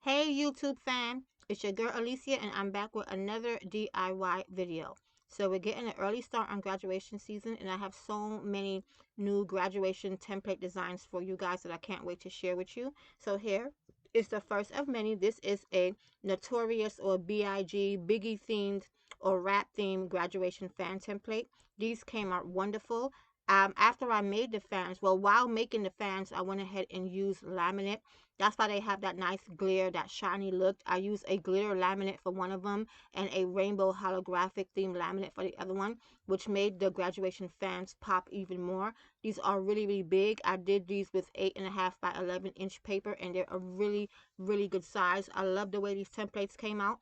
Hey YouTube fam, it's your girl Alicia and I'm back with another DIY video. So we're getting an early start on graduation season and I have so many new graduation template designs for you guys that I can't wait to share with you. So here is the first of many. This is a Notorious or BIG Biggie themed or rap themed graduation fan template. These came out wonderful. After I made the fans, well, while making the fans, I went ahead and used laminate. That's why they have that nice glare, that shiny look. I use a glitter laminate for one of them and a rainbow holographic theme laminate for the other one, which made the graduation fans pop even more. These are really, really big. I did these with 8.5 by 11-inch paper, and they're a really, really good size. I love the way these templates came out.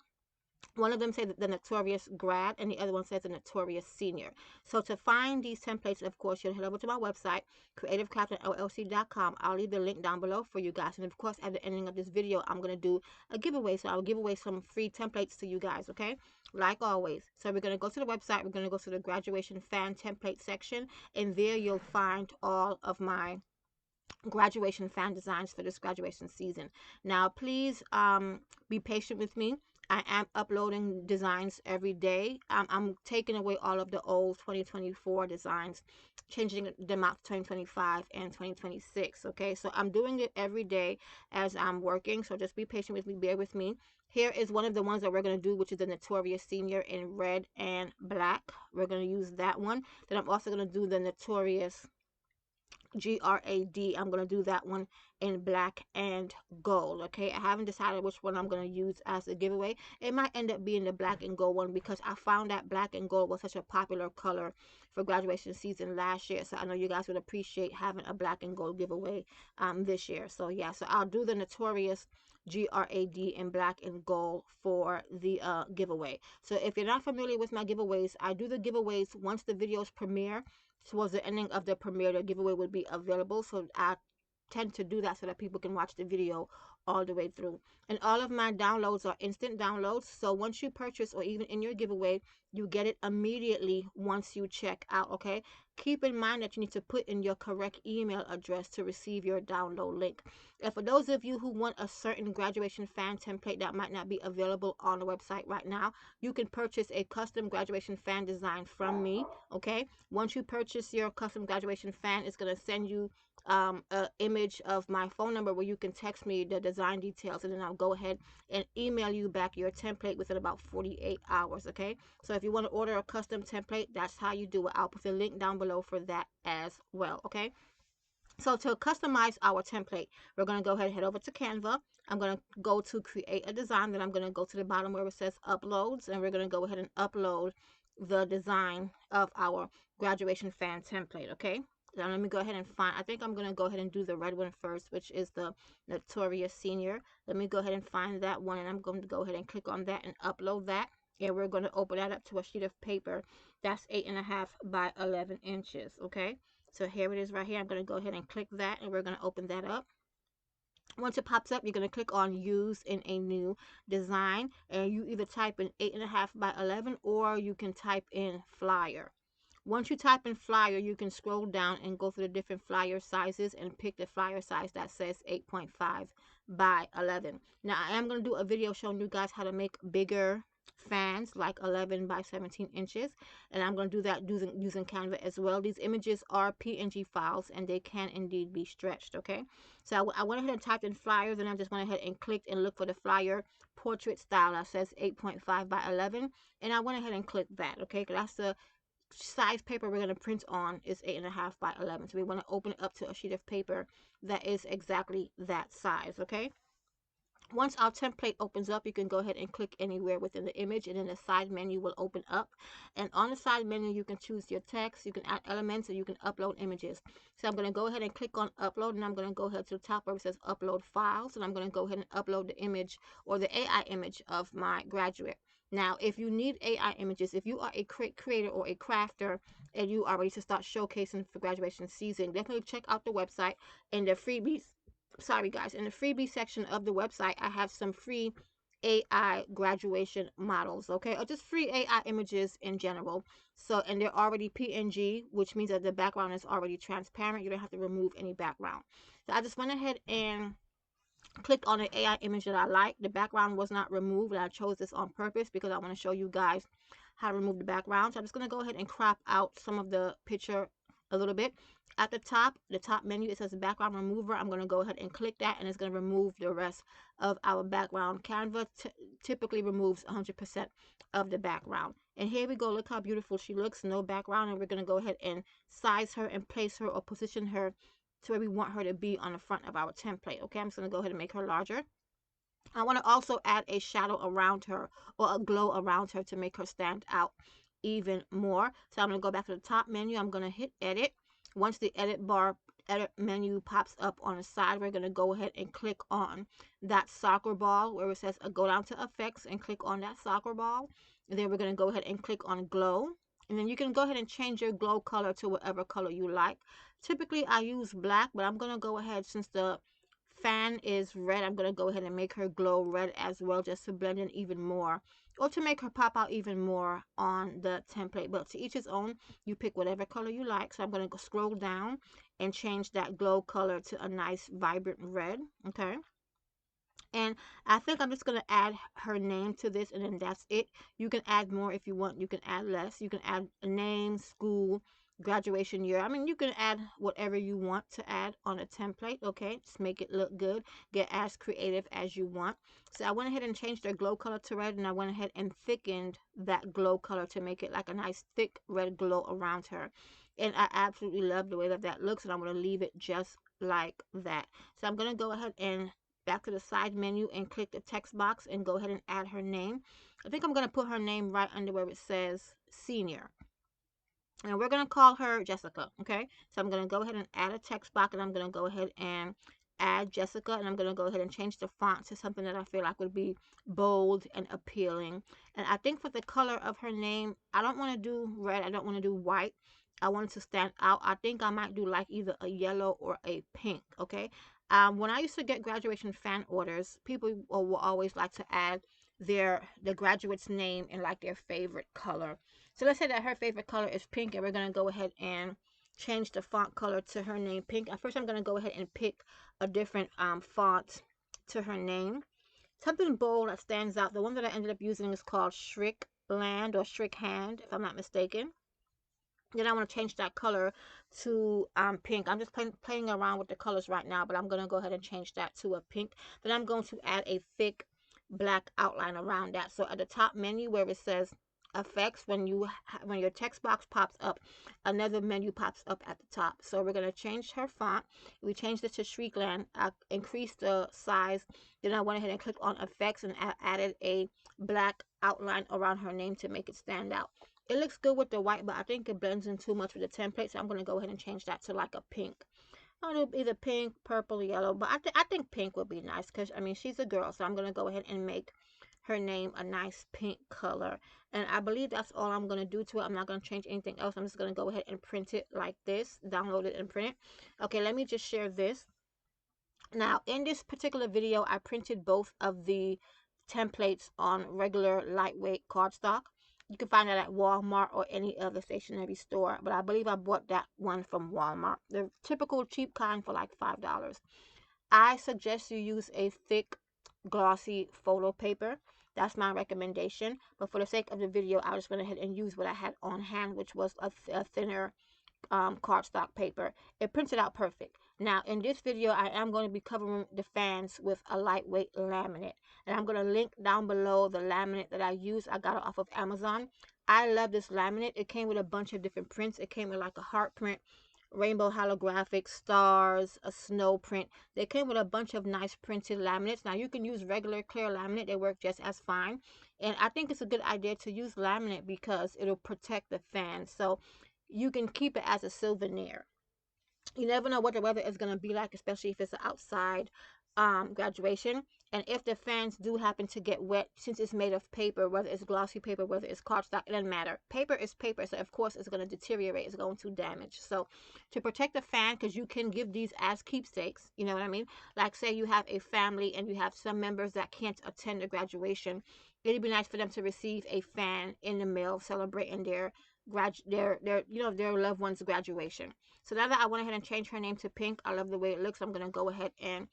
One of them says the Notorious Grad, and the other one says the Notorious Senior. So to find these templates, of course, you'll head over to my website, creativecraftingllc.com. I'll leave the link down below for you guys. And of course, at the ending of this video, I'm going to do a giveaway. So I'll give away some free templates to you guys, okay? Like always. So we're going to go to the website. We're going to go to the graduation fan template section. And there you'll find all of my graduation fan designs for this graduation season. Now please be patient with me. I am uploading designs every day. I'm taking away all of the old 2024 designs, changing them out to 2025 and 2026. Okay, so I'm doing it every day as I'm working, so just be patient with me, bear with me. Here is one of the ones that we're going to do, which is the Notorious Senior in red and black. We're going to use that one. Then I'm also going to do the Notorious GRAD. I'm going to do that one in black and gold. Okay, I haven't decided which one I'm going to use as a giveaway. It might end up being the black and gold one because I found that black and gold was such a popular color for graduation season last year. So I know you guys would appreciate having a black and gold giveaway this year. So yeah, so I'll do the Notorious GRAD in black and gold for the giveaway. So if you're not familiar with my giveaways, I do the giveaways once the videos premiere. Towards the ending of the premiere, the giveaway would be available. So I tend to do that so that people can watch the video all the way through. And all of my downloads are instant downloads. So once you purchase or even in your giveaway, you get it immediately once you check out, okay? Keep in mind that you need to put in your correct email address to receive your download link. And for those of you who want a certain graduation fan template that might not be available on the website right now, you can purchase a custom graduation fan design from me, okay? Once you purchase your custom graduation fan, it's going to send you an image of my phone number where you can text me the design details, and then I'll go ahead and email you back your template within about 48 hours, okay? So if you want to order a custom template, that's how you do it. I'll put the link down below for that as well, okay? So to customize our template, we're going to go ahead and head over to Canva. I'm going to go to create a design. Then I'm going to go to the bottom where it says uploads, and we're going to go ahead and upload the design of our graduation fan template, okay? Now let me go ahead and find, I think I'm going to go ahead and do the red one first, which is the Notorious Senior. Let me go ahead and find that one, and I'm going to go ahead and click on that and upload that. And we're going to open that up to a sheet of paper that's 8.5 by 11 inches, okay? So here it is right here. I'm going to go ahead and click that, and we're going to open that up. Once it pops up, you're going to click on use in a new design, and you either type in 8.5 by 11 or you can type in flyer. Once you type in flyer, you can scroll down and go through the different flyer sizes and pick the flyer size that says 8.5 by 11. Now, I am going to do a video showing you guys how to make bigger fans like 11 by 17 inches, and I'm going to do that using Canva as well. These images are PNG files and they can indeed be stretched, okay? So I went ahead and typed in flyers, and I just went ahead and clicked and looked for the flyer portrait style that says 8.5 by 11, and I went ahead and clicked that, okay? Because that's the size paper we're going to print on is 8.5 by 11. So we want to open it up to a sheet of paper that is exactly that size, okay? Once our template opens up, you can go ahead and click anywhere within the image, and then the side menu will open up. And on the side menu, you can choose your text, you can add elements, and you can upload images. So I'm going to go ahead and click on upload, and I'm going to go ahead to the top where it says upload files, and I'm going to go ahead and upload the image or the AI image of my graduate. Now, if you need AI images, if you are a creator or a crafter and you are ready to start showcasing for graduation season, definitely check out the website and the freebies. Sorry guys, in the freebie section of the website, I have some free AI graduation models, okay, or just free AI images in general. So, and they're already PNG, which means that the background is already transparent. You don't have to remove any background. So I just went ahead and clicked on the AI image that I like. The background was not removed, and I chose this on purpose because I want to show you guys how to remove the background. So I'm just going to go ahead and crop out some of the picture a little bit. At the top menu, it says background remover. I'm going to go ahead and click that, and it's going to remove the rest of our background. Canva typically removes 100% of the background. And here we go. Look how beautiful she looks. No background. And we're going to go ahead and size her and place her or position her to where we want her to be on the front of our template. Okay, I'm just going to go ahead and make her larger. I want to also add a shadow around her or a glow around her to make her stand out even more. So I'm going to go back to the top menu. I'm going to hit edit. Once the edit menu pops up on the side, we're going to go ahead and click on that soccer ball where it says go down to effects and click on that soccer ball. And then we're going to go ahead and click on glow. And then you can go ahead and change your glow color to whatever color you like. Typically I use black, but I'm going to go ahead, since the fan is red, I'm going to go ahead and make her glow red as well, just to blend in even more, or to make her pop out even more on the template. But to each his own, you pick whatever color you like. So I'm going to go scroll down and change that glow color to a nice vibrant red. Okay, and I think I'm just going to add her name to this, and then that's it. You can add more if you want. You can add less. You can add a name, school, graduation year. I mean, you can add whatever you want to add on a template. Okay, just make it look good. Get as creative as you want. So I went ahead and changed their glow color to red, and I went ahead and thickened that glow color to make it like a nice thick red glow around her. And I absolutely love the way that looks, and I'm going to leave it just like that. So I'm going to go ahead and back to the side menu and click the text box and go ahead and add her name. I think I'm going to put her name right under where it says senior. And we're going to call her Jessica, okay? So I'm going to go ahead and add a text box, and I'm going to go ahead and add Jessica, and I'm going to go ahead and change the font to something that I feel like would be bold and appealing. And I think for the color of her name, I don't want to do red. I don't want to do white. I want it to stand out. I think I might do like either a yellow or a pink, okay? When I used to get graduation fan orders, people will always like to add the graduate's name in like their favorite color. So let's say that her favorite color is pink, and we're going to go ahead and change the font color to her name pink. At first I'm going to go ahead and pick a different font to her name. Something bold that stands out. The one that I ended up using is called Shrick Land or Shrick Hand, if I'm not mistaken. Then I want to change that color to pink. I'm just playing around with the colors right now, but I'm going to go ahead and change that to a pink. Then I'm going to add a thick black outline around that. So at the top menu where it says effects, when your text box pops up, another menu pops up at the top. So we're going to change her font. We changed it to Shriekland. I increased the size. Then I went ahead and clicked on effects and added a black outline around her name to make it stand out. It looks good with the white, but I think it blends in too much with the template, so I'm going to go ahead and change that to like a pink. I'll do either pink, purple, yellow, but I think pink would be nice because, I mean, she's a girl, so I'm going to go ahead and make her name a nice pink color. And I believe that's all I'm going to do to it. I'm not going to change anything else. I'm just going to go ahead and print it like this, download it and print it. Okay, let me just share this. Now, in this particular video, I printed both of the templates on regular lightweight cardstock. You can find that at Walmart or any other stationery store, but I believe I bought that one from Walmart. The typical cheap kind for like $5. I suggest you use a thick, glossy photo paper. That's my recommendation. But for the sake of the video, I just went ahead and used what I had on hand, which was a thinner cardstock paper. It printed out perfect. Now in this video I am going to be covering the fans with a lightweight laminate, and I'm going to link down below the laminate that I use. I got it off of Amazon. I love this laminate. It came with a bunch of different prints. It came with like a heart print, rainbow holographic, stars, a snow print. They came with a bunch of nice printed laminates. Now you can use regular clear laminate. They work just as fine, and I think it's a good idea to use laminate because it'll protect the fan, so you can keep it as a souvenir. You never know what the weather is going to be like, especially if it's an outside graduation. And if the fans do happen to get wet, since it's made of paper, whether it's glossy paper, whether it's cardstock, it doesn't matter. Paper is paper, so of course it's going to deteriorate, it's going to damage. So to protect the fan, because you can give these as keepsakes, you know what I mean? Like say you have a family and you have some members that can't attend the graduation, it'd be nice for them to receive a fan in the mail celebrating their loved one's graduation. So now that I went ahead and changed her name to pink, I love the way it looks. I'm going to go ahead and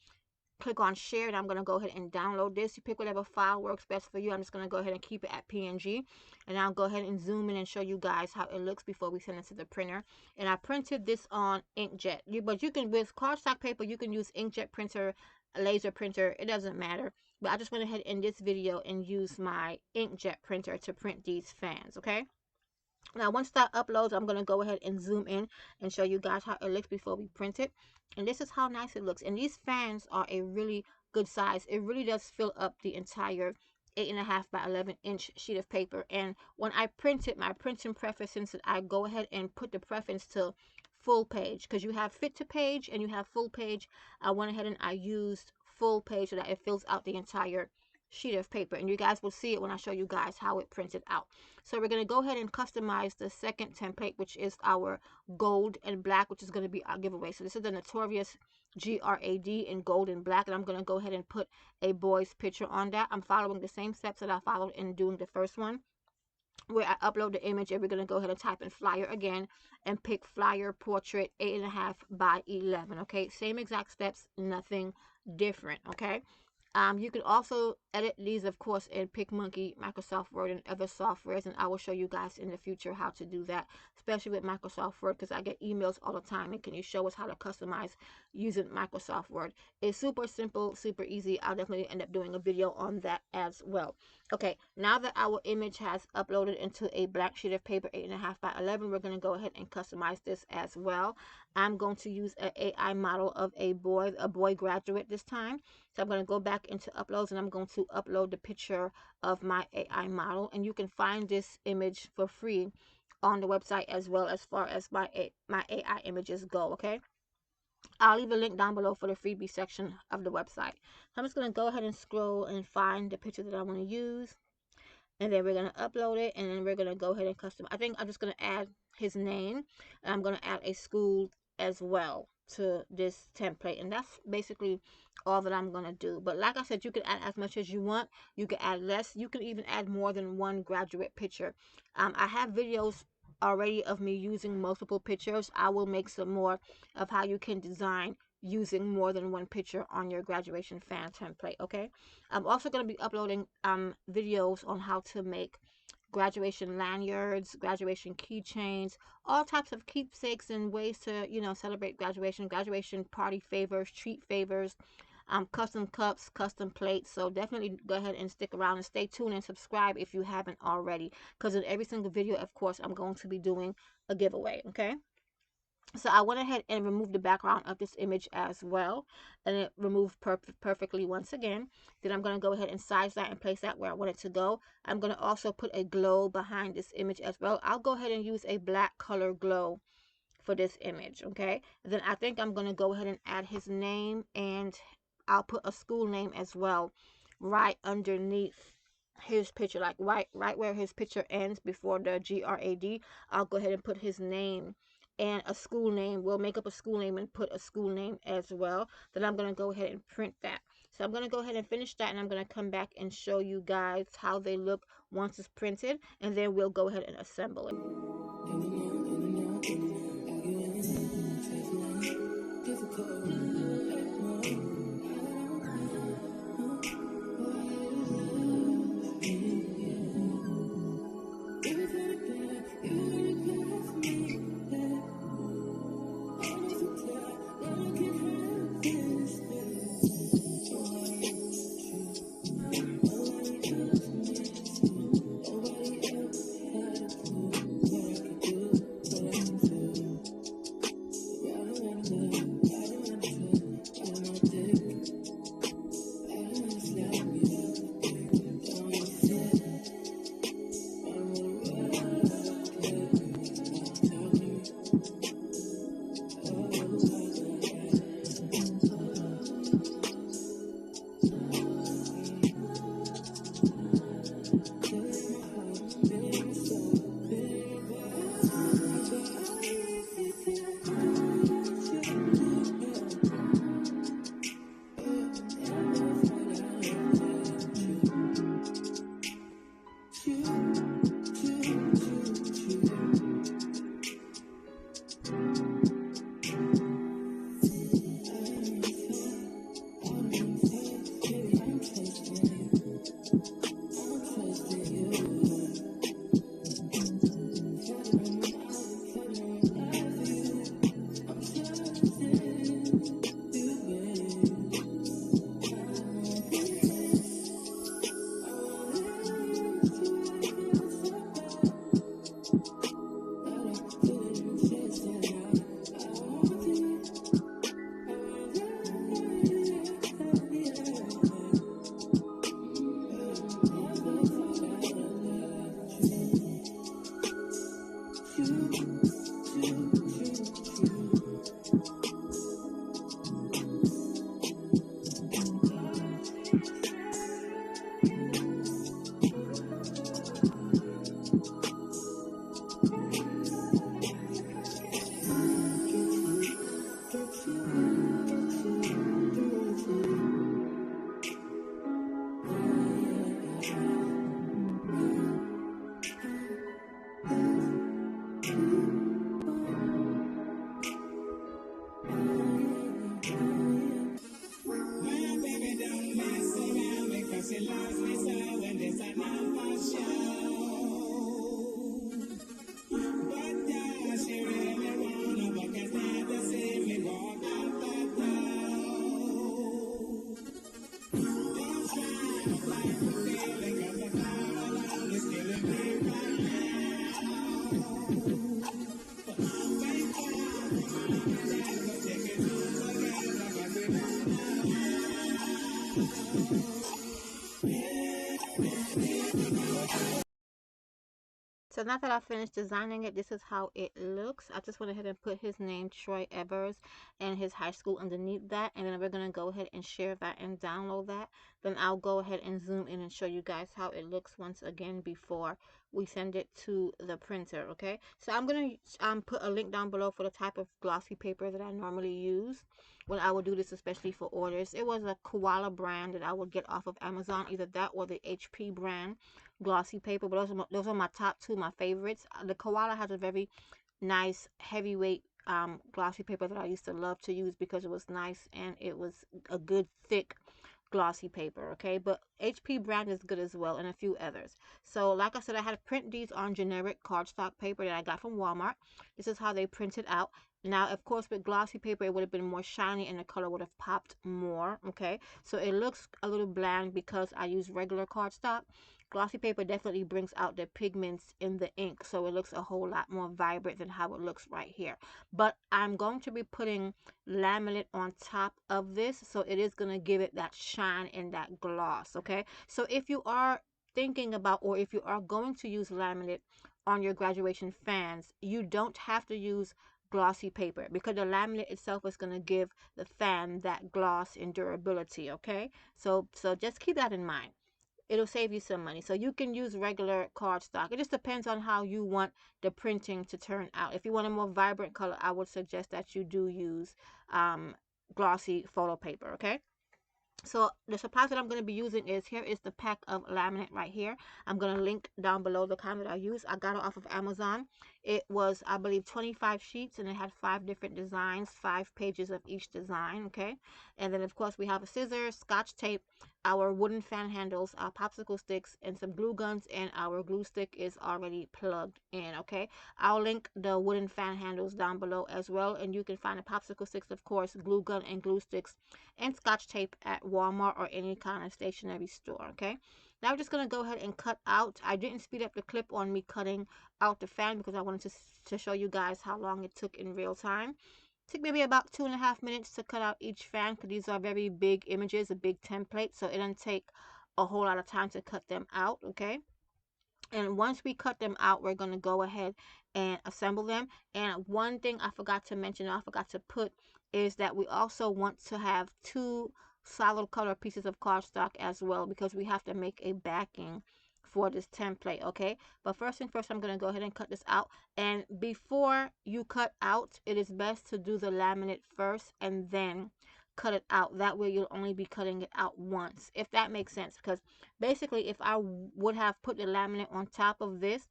click on share, and I'm going to go ahead and download this. You pick whatever file works best for you. I'm just going to go ahead and keep it at PNG, and I'll go ahead and zoom in and show you guys how it looks before we send it to the printer. And I printed this on inkjet, but you can, with cardstock paper, you can use inkjet printer, laser printer, it doesn't matter. But I just went ahead in this video and used my inkjet printer to print these fans. Okay, now once that uploads, I'm going to go ahead and zoom in and show you guys how it looks before we print it. And this is how nice it looks. And these fans are a really good size. It really does fill up the entire 8.5 by 11 inch sheet of paper. And when I print it, my printing preference, I go ahead and put the preference to full page, because you have fit to page and you have full page. I went ahead and I used full page so that it fills out the entire sheet of paper, and you guys will see it when I show you guys how it printed out. So we're going to go ahead and customize the second template, which is our gold and black, which is going to be our giveaway. So this is the Notorious GRAD in gold and black, and I'm going to go ahead and put a boy's picture on that. I'm following the same steps that I followed in doing the first one, where I upload the image, and we're going to go ahead and type in flyer again and pick flyer portrait 8.5 by 11. Okay, same exact steps, nothing different. Okay, you can also edit these, of course, in PicMonkey, Microsoft Word, and other softwares, and I will show you guys in the future how to do that, especially with Microsoft Word, because I get emails all the time, and can you show us how to customize using Microsoft Word? It's super simple, super easy. I'll definitely end up doing a video on that as well. Okay, now that our image has uploaded into a blank sheet of paper 8.5 by 11, we're going to go ahead and customize this as well. I'm going to use an AI model of a boy graduate this time. So I'm going to go back into uploads, and I'm going to upload the picture of my AI model, and you can find this image for free on the website, as well as far as my AI images go. Okay, I'll leave a link down below for the freebie section of the website. So I'm just going to go ahead and scroll and find the picture that I want to use, and then we're going to upload it, and then we're going to go ahead and custom. I think I'm just going to add his name, and I'm going to add a school as well to this template, and that's basically all that I'm going to do. But like I said, you can add as much as you want. You can add less. You can even add more than one graduate picture. I have videos already of me using multiple pictures. I will make some more of how you can design using more than one picture on your graduation fan template. Okay, I'm also going to be uploading videos on how to make graduation lanyards, graduation keychains, all types of keepsakes and ways to, you know, celebrate graduation, graduation party favors, treat favors, custom cups, custom plates. So definitely go ahead and stick around and stay tuned and subscribe if you haven't already, because in every single video, of course, I'm going to be doing a giveaway. Okay, so I went ahead and removed the background of this image as well, and it removed perfectly once again. Then I'm going to go ahead and size that and place that where I want it to go. I'm going to also put a glow behind this image as well. I'll go ahead and use a black color glow for this image. Okay, then I think I'm going to go ahead and add his name, and I'll put a school name as well right underneath his picture, like right where his picture ends before the GRAD. I'll go ahead and put his name and a school name. We'll make up a school name and put a school name as well. Then I'm going to go ahead and print that. So I'm going to go ahead and finish that, and I'm going to come back and show you guys how they look once it's printed, and then we'll go ahead and assemble it. So now that I finished designing it, this is how it looks. I just went ahead and put his name, Troy Evers, and his high school underneath that. And then we're going to go ahead and share that and download that. Then I'll go ahead and zoom in and show you guys how it looks once again before we send it to the printer, okay? So I'm going to put a link down below for the type of glossy paper that I normally use when I would do this, especially for orders. It was a Koala brand that I would get off of Amazon, either that or the HP brand glossy paper, but those are my top two, my favorites. The Koala has a very nice heavyweight glossy paper that I used to love to use because it was nice and it was a good thick glossy paper, okay? But HP brand is good as well, and a few others. So like I said, I had to print these on generic cardstock paper that I got from Walmart. This is how they print it out. Now, of course, with glossy paper, it would have been more shiny and the color would have popped more, okay? So it looks a little bland because I use regular cardstock. Glossy paper definitely brings out the pigments in the ink, so it looks a whole lot more vibrant than how it looks right here. But I'm going to be putting laminate on top of this, so it is going to give it that shine and that gloss, okay? So if you are thinking about, or if you are going to use laminate on your graduation fans, you don't have to use glossy paper because the laminate itself is going to give the fan that gloss and durability, okay? So just keep that in mind. It'll save you some money. So you can use regular cardstock. It just depends on how you want the printing to turn out. If you want a more vibrant color, I would suggest that you do use glossy photo paper, okay? So the supplies that I'm going to be using is, here is the pack of laminate right here. I'm going to link down below the kind that I use. I got it off of Amazon. It was, I believe, 25 sheets, and it had 5 different designs, 5 pages of each design, okay? And then, of course, we have a scissors, scotch tape, our wooden fan handles, our popsicle sticks, and some glue guns, and our glue stick is already plugged in, okay? I'll link the wooden fan handles down below as well, and you can find the popsicle sticks, of course, glue gun and glue sticks, and scotch tape at Walmart or any kind of stationery store, okay? Now we're just going to go ahead and cut out. I didn't speed up the clip on me cutting out the fan because I wanted to show you guys how long it took in real time. It took maybe about 2.5 minutes to cut out each fan because these are very big images, a big template, so it doesn't take a whole lot of time to cut them out, okay? And once we cut them out, we're going to go ahead and assemble them. And one thing I forgot to mention, I forgot to put, is that we also want to have 2 solid color pieces of cardstock as well, because we have to make a backing for this template, okay? But first thing first, I'm going to go ahead and cut this out. And before you cut out, it is best to do the laminate first and then cut it out. That way you'll only be cutting it out once, if that makes sense. Because basically, if I would have put the laminate on top of this,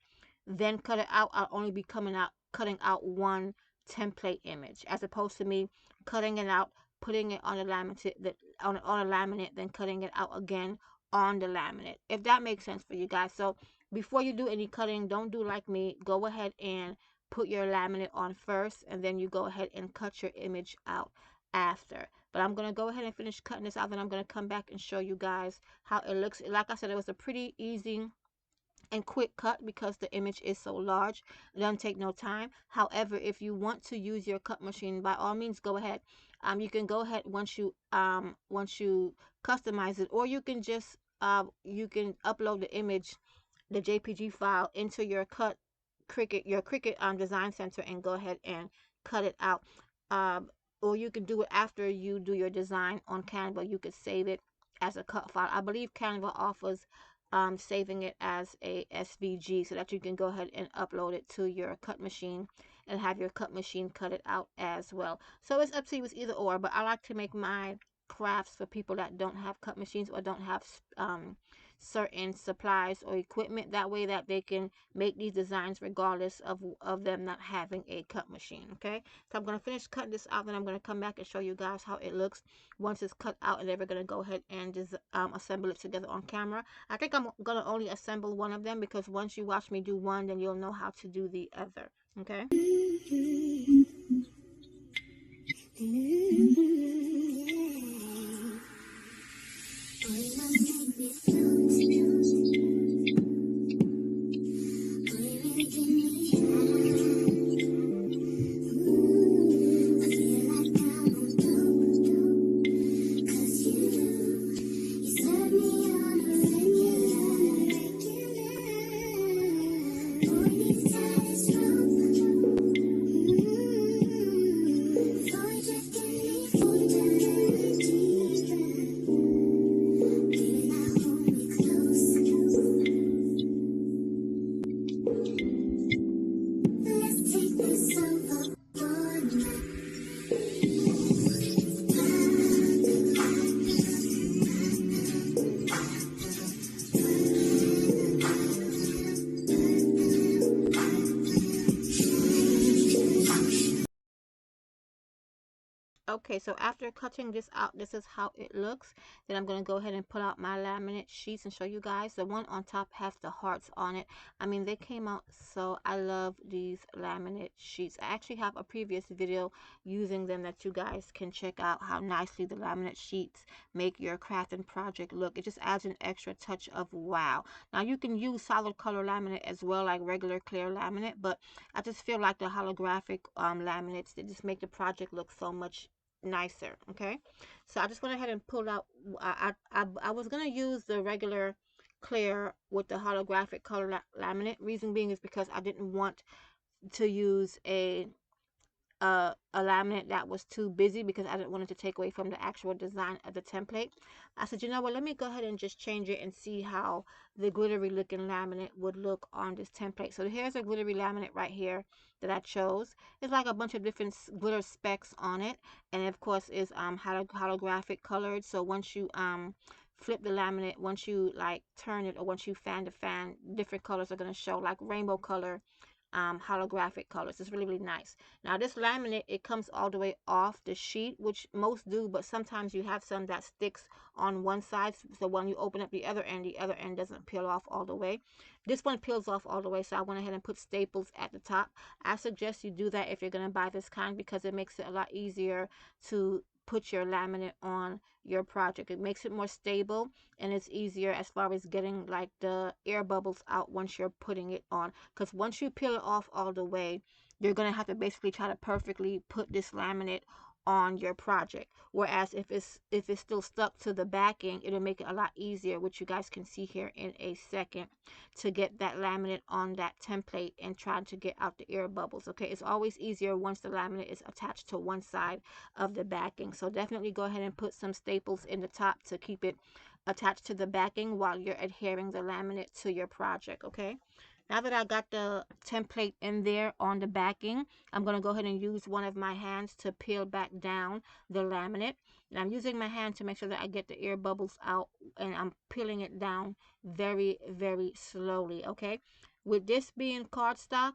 then cut it out, I'll only be cutting out one template image, as opposed to me cutting it out, putting it on a laminate, on a laminate, then cutting it out again on the laminate, if that makes sense for you guys. So before you do any cutting, don't do like me. Go ahead and put your laminate on first, and then you go ahead and cut your image out after. But I'm going to go ahead and finish cutting this out, then I'm going to come back and show you guys how it looks. Like I said, it was a pretty easy and quick cut because the image is so large. It doesn't take no time. However, if you want to use your cut machine, by all means go ahead. You can go ahead once you customize it, or you can just you can upload the image, the JPG file, into your Cricut design center, and go ahead and cut it out. Or you can do it after you do your design on Canva. You could save it as a cut file. I believe Canva offers saving it as a SVG, so that you can go ahead and upload it to your cut machine and have your cut machine cut it out as well. So it's up to you, it's either or, but I like to make my crafts for people that don't have cut machines or don't have certain supplies or equipment, that way that they can make these designs regardless of them not having a cut machine. Okay, so I'm going to finish cutting this out, then I'm going to come back and show you guys how it looks once it's cut out, and then we're going to go ahead and just assemble it together on camera. I think I'm going to only assemble one of them, because once you watch me do one, then you'll know how to do the other. Okay. Okay, so after cutting this out, this is how it looks. Then I'm going to go ahead and pull out my laminate sheets and show you guys. The one on top has the hearts on it. I mean, they came out, so I love these laminate sheets. I actually have a previous video using them that you guys can check out, how nicely the laminate sheets make your craft and project look. It just adds an extra touch of wow. Now, you can use solid color laminate as well, like regular clear laminate, but I just feel like the holographic laminates, they just make the project look so much nicer. Okay, so I just went ahead and pulled out. I was gonna use the regular clear with the holographic color laminate. Reason being is because I didn't want to use a laminate that was too busy, because I didn't want it to take away from the actual design of the template. I said, you know what, let me go ahead and just change it and see how the glittery looking laminate would look on this template. So here's a glittery laminate right here that I chose. It's like a bunch of different glitter specks on it, and of course is holographic colored. So once you flip the laminate, once you like turn it, or once you fan the fan, different colors are going to show, like rainbow color, holographic colors. It's really, really nice. Now this laminate, it comes all the way off the sheet, which most do, but sometimes you have some that sticks on one side, so when you open up the other end doesn't peel off all the way. This one peels off all the way, so I went ahead and put staples at the top. I suggest you do that if you're going to buy this kind, because it makes it a lot easier to put your laminate on your project. It makes it more stable, and it's easier as far as getting like the air bubbles out once you're putting it on, because once you peel it off all the way, you're going to have to basically try to perfectly put this laminate on your project. Whereas if it's still stuck to the backing, it'll make it a lot easier, which you guys can see here in a second, to get that laminate on that template and try to get out the air bubbles. Okay, it's always easier once the laminate is attached to one side of the backing. So definitely go ahead and put some staples in the top to keep it attached to the backing while you're adhering the laminate to your project. Okay, now that I got the template in there on the backing, I'm going to go ahead and use one of my hands to peel back down the laminate. And I'm using my hand to make sure that I get the air bubbles out, and I'm peeling it down very, very slowly. Okay, with this being cardstock,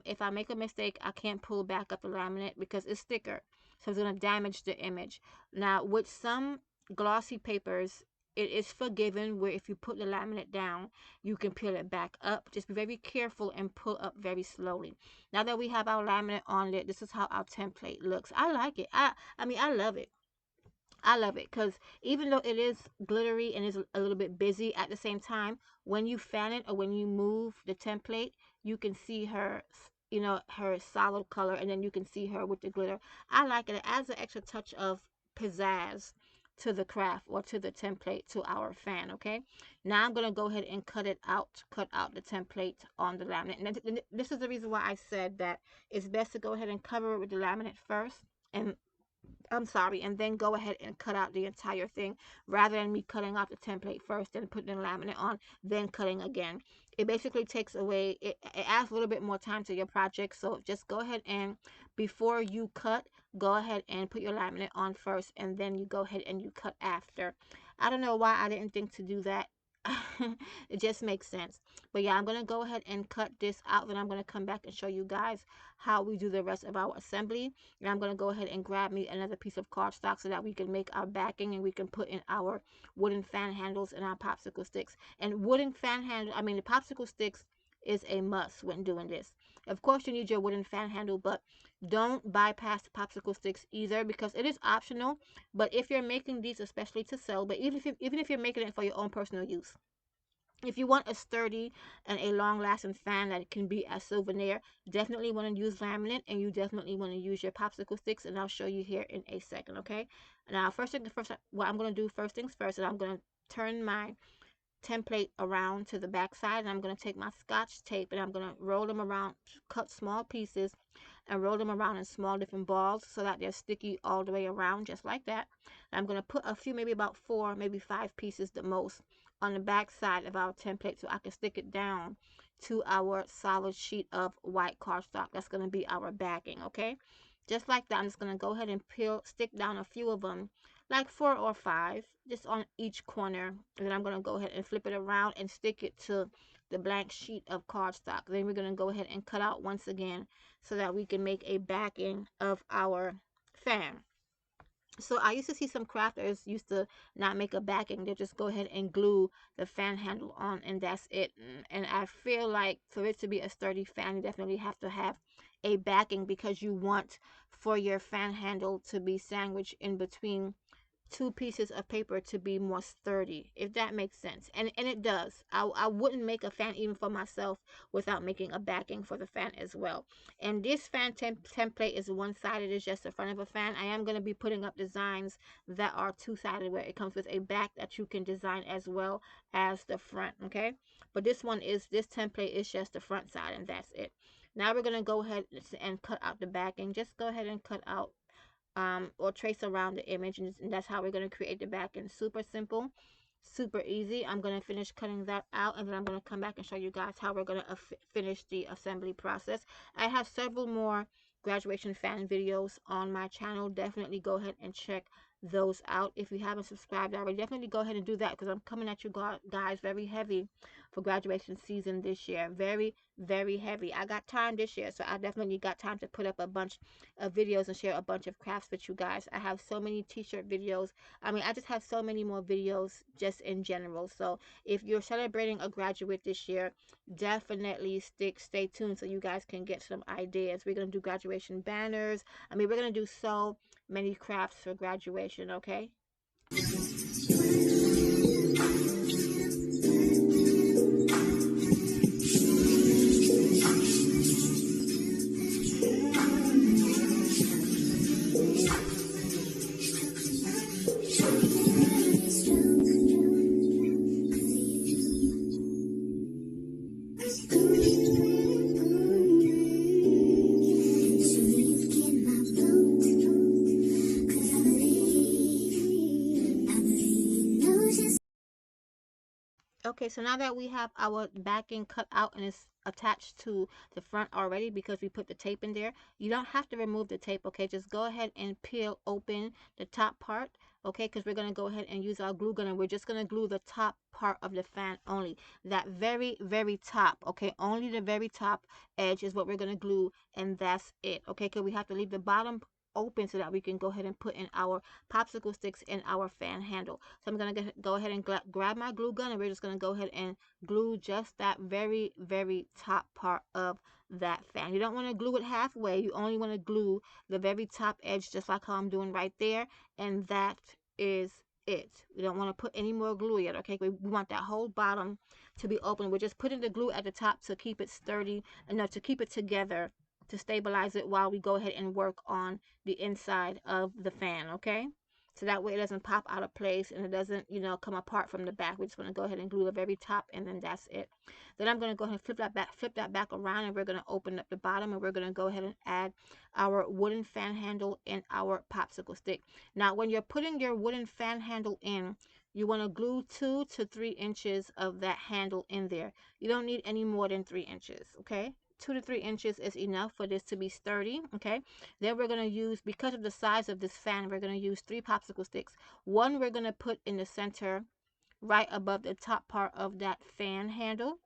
if I make a mistake, I can't pull back up the laminate because it's thicker, so it's going to damage the image. Now with some glossy papers, it is forgiven, where if you put the laminate down, you can peel it back up. Just be very careful and pull up very slowly. Now that we have our laminate on it, this is how our template looks. I like it. I mean, I love it. I love it, because even though it is glittery and is a little bit busy, at the same time, when you fan it or when you move the template, you can see her, you know, her solid color, and then you can see her with the glitter. I like it. It adds an extra touch of pizzazz to the craft, or to the template, to our fan. Okay, now I'm going to go ahead and cut out the template on the laminate. And this is the reason why I said that it's best to go ahead and cover it with the laminate first, and and then go ahead and cut out the entire thing, rather than me cutting out the template first and putting the laminate on, then cutting again. It basically takes away, it adds a little bit more time to your project. So just go ahead and, before you cut, go ahead and put your laminate on first, and then you go ahead and you cut after. I don't know why I didn't think to do that It just makes sense. But yeah, I'm going to go ahead and cut this out. Then I'm going to come back and show you guys how we do the rest of our assembly. And I'm going to go ahead and grab me another piece of cardstock so that we can make our backing and we can put in our wooden fan handles and our popsicle sticks. And wooden fan handle, I mean the popsicle sticks is a must when doing this. Of course you need your wooden fan handle, but don't bypass the popsicle sticks either, because it is optional. But if you're making these especially to sell, but even if you're making it for your own personal use, if you want a sturdy and a long lasting fan that can be a souvenir, definitely want to use laminate, and you definitely want to use your popsicle sticks, and I'll show you here in a second. Okay, now first, what I'm going to do, first things first, and I'm going to turn my template around to the back side, and I'm going to take my scotch tape and I'm going to roll them around, cut small pieces and roll them around in small different balls so that they're sticky all the way around, just like that. And I'm going to put a few, maybe about 4, maybe 5 pieces the most, on the back side of our template so I can stick it down to our solid sheet of white cardstock. That's going to be our backing. Okay, just like that. I'm just going to go ahead and stick down a few of them, like 4 or 5, just on each corner. And then I'm going to go ahead and flip it around and stick it to the blank sheet of cardstock. Then we're going to go ahead and cut out once again so that we can make a backing of our fan. So I used to see some crafters used to not make a backing. They just go ahead and glue the fan handle on, and that's it. And I feel like for it to be a sturdy fan, you definitely have to have a backing, because you want for your fan handle to be sandwiched in between 2 pieces of paper to be more sturdy, if that makes sense. And it does. I wouldn't make a fan even for myself without making a backing for the fan as well. And this fan template is one-sided. It's just the front of a fan. I am going to be putting up designs that are two-sided, where it comes with a back that you can design as well as the front. Okay, but this template is just the front side, and that's it. Now we're going to go ahead and cut out the backing. Just go ahead and cut out or trace around the image, and that's how we're going to create the back end. Super simple, super easy. I'm going to finish cutting that out, and then I'm going to come back and show you guys how we're going to finish the assembly process. I have several more graduation fan videos on my channel. Definitely go ahead and check those out. If you haven't subscribed already, definitely go ahead and do that, because I'm coming at you guys very heavy for graduation season this year. Very, very heavy. I got time this year, so I definitely got time to put up a bunch of videos and share a bunch of crafts with you guys. I have so many t-shirt videos. I mean, I just have so many more videos just in general. So if you're celebrating a graduate this year, definitely stay tuned so you guys can get some ideas. We're going to do graduation banners. I mean, we're going to do so many crafts for graduation. Okay, okay, so now that we have our backing cut out and it's attached to the front already because we put the tape in there, you don't have to remove the tape. Okay, just go ahead and peel open the top part. Okay, because we're going to go ahead and use our glue gun, and we're just going to glue the top part of the fan only. That very, very top. Okay, only the very top edge is what we're going to glue, and that's it. Okay, because we have to leave the bottom open so that we can go ahead and put in our popsicle sticks in our fan handle. So I'm going to go ahead and grab my glue gun, and we're just going to go ahead and glue just that very, very top part of that fan. You don't want to glue it halfway. You only want to glue the very top edge, just like how I'm doing right there, and that is it. We don't want to put any more glue yet. Okay, we want that whole bottom to be open. We're just putting the glue at the top to keep it sturdy, and to keep it together, to stabilize it while we go ahead and work on the inside of the fan. Okay, so that way it doesn't pop out of place and it doesn't, you know, come apart from the back. We just want to go ahead and glue the very top, and then that's it. Then I'm going to go ahead and flip that back around, and we're going to open up the bottom, and we're going to go ahead and add our wooden fan handle and our popsicle stick. Now when you're putting your wooden fan handle in, you want to glue 2 to 3 inches of that handle in there. You don't need any more than 3 inches. Okay, 2 to 3 inches is enough for this to be sturdy. Okay, then we're going to use, because of the size of this fan, we're going to use 3 popsicle sticks. One we're going to put in the center right above the top part of that fan handle,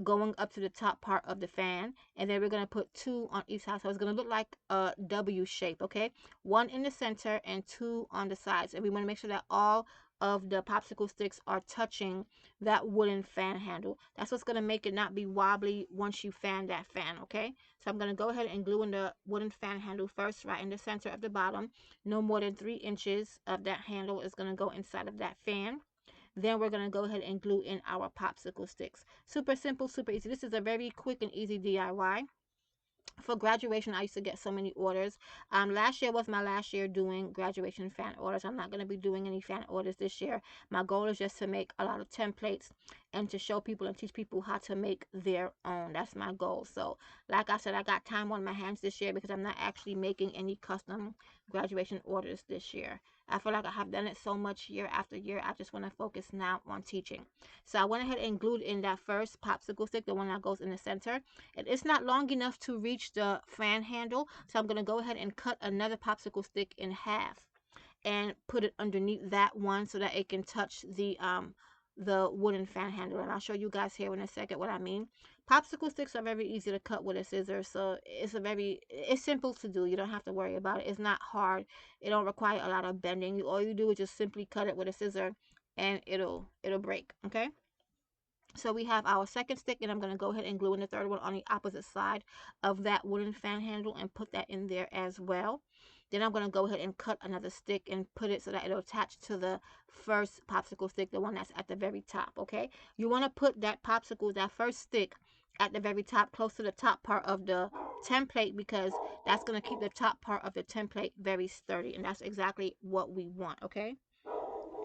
going up to the top part of the fan, and then we're going to put 2 on each side, so it's going to look like a W shape. Okay, 1 in the center and 2 on the sides, and we want to make sure that all of the popsicle sticks are touching that wooden fan handle. That's what's going to make it not be wobbly once you fan that fan. Okay, so I'm going to go ahead and glue in the wooden fan handle first, right in the center of the bottom. No more than 3 inches of that handle is going to go inside of that fan. Then we're going to go ahead and glue in our popsicle sticks. Super simple, super easy. This is a very quick and easy DIY. For graduation, I used to get so many orders. Last year was my last year doing graduation fan orders. I'm not going to be doing any fan orders this year. My goal is just to make a lot of templates and to show people and teach people how to make their own. That's my goal. So like I said, I got time on my hands this year because I'm not actually making any custom graduation orders this year. I feel like I have done it so much year after year. I just want to focus now on teaching. So I went ahead and glued in that first popsicle stick, the one that goes in the center. And it's not long enough to reach the fan handle, so I'm going to go ahead and cut another popsicle stick in half and put it underneath that one so that it can touch the wooden fan handle. And I'll show you guys here in a second what I mean. Popsicle sticks are very easy to cut with a scissor, so it's simple to do. You don't have to worry about it. It's not hard. It don't require a lot of bending. All you do is just simply cut it with a scissor and it'll break. Okay, so we have our second stick, and I'm going to go ahead and glue in the third one on the opposite side of that wooden fan handle and put that in there as well. Then I'm going to go ahead and cut another stick and put it so that it'll attach to the first popsicle stick, the one that's at the very top. Okay, you want to put that first stick at the very top, close to the top part of the template, because that's going to keep the top part of the template very sturdy, and that's exactly what we want. Okay,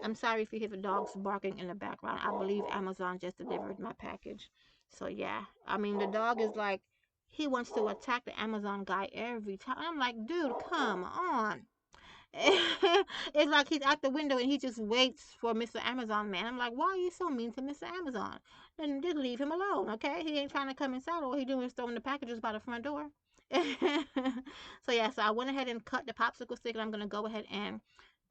I'm sorry if you hear the dogs barking in the background. I believe Amazon just delivered my package. So yeah, I mean, the dog is like, he wants to attack the Amazon guy every time. I'm like, dude, come on. It's like he's at the window and he just waits for Mr. Amazon man. I'm like, why are you so mean to Mr. Amazon? Then just leave him alone, okay? He ain't trying to come inside. All he doing is throwing the packages by the front door. So yeah, so I went ahead and cut the popsicle stick, and I'm going to go ahead and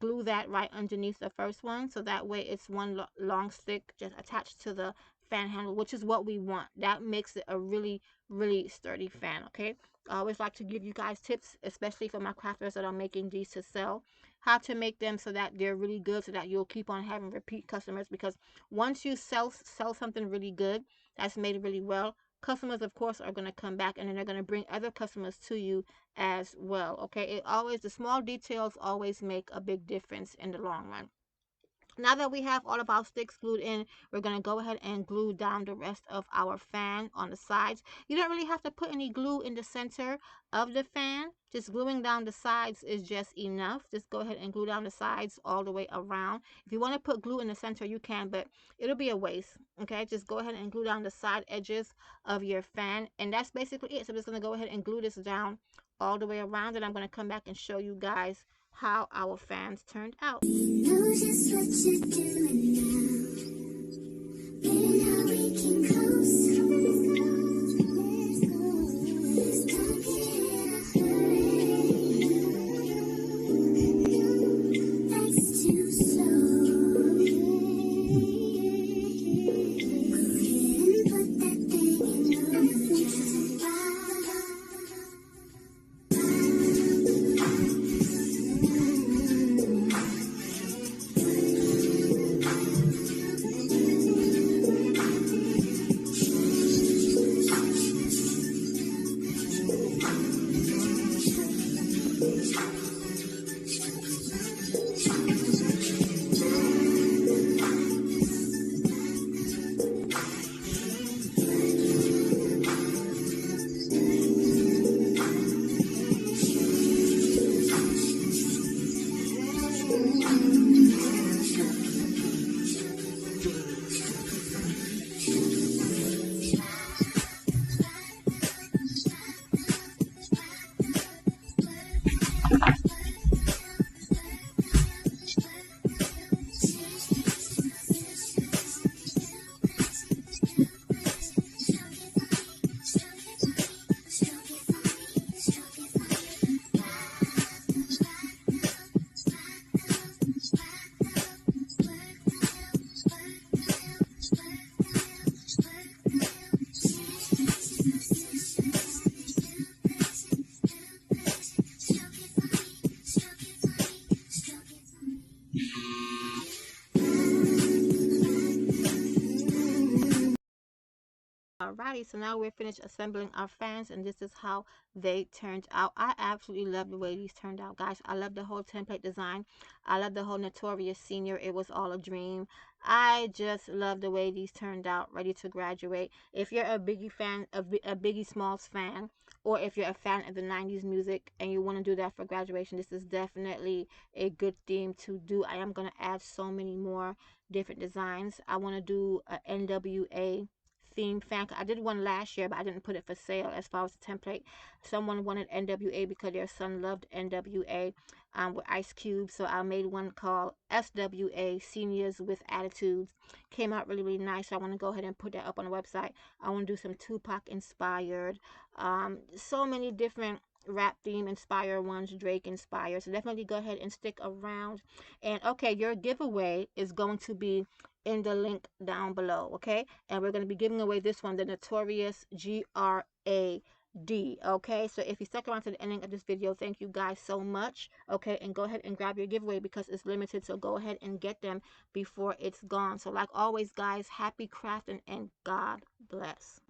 glue that right underneath the first one, so that way it's one long stick just attached to the fan handle, which is what we want. That makes it a really, really sturdy fan. Okay, I always like to give you guys tips, especially for my crafters that are making these to sell, how to make them so that they're really good, so that you'll keep on having repeat customers. Because once you sell something really good that's made really well, customers of course are going to come back, and then they're going to bring other customers to you as well. Okay, the small details always make a big difference in the long run. Now that we have all of our sticks glued in, we're going to go ahead and glue down the rest of our fan on the sides. You don't really have to put any glue in the center of the fan. Just gluing down the sides is just enough. Just go ahead and glue down the sides all the way around. If you want to put glue in the center, you can, but it'll be a waste. Okay, just go ahead and glue down the side edges of your fan, and that's basically it. So I'm just going to go ahead and glue this down all the way around, and I'm going to come back and show you guys how our fans turned out. Know just what you're doing now. Baby, now we can close. Alrighty, so now we're finished assembling our fans, and this is how they turned out. I absolutely love the way these turned out, guys. I love the whole template design. I love the whole Notorious Senior, it was all a dream. I just love the way these turned out, ready to graduate. If you're a Biggie fan, a Biggie Smalls fan, or if you're a fan of the 90s music and you want to do that for graduation, this is definitely a good theme to do. I am going to add so many more different designs. I want to do a NWA theme fan. I did one last year, but I didn't put it for sale as far as the template. Someone wanted NWA because their son loved NWA with Ice Cube, so I made one called SWA, Seniors with Attitudes. Came out really, really nice, so I want to go ahead and put that up on the website. I want to do some Tupac inspired, so many different rap theme inspired ones, Drake inspired. So definitely go ahead and stick around. And okay, your giveaway is going to be in the link down below, okay? And we're going to be giving away this one, the Notorious GRAD. Okay, so if you stuck around to the ending of this video, thank you guys so much. Okay, and go ahead and grab your giveaway because it's limited, so go ahead and get them before it's gone. So like always, guys, happy crafting and God bless.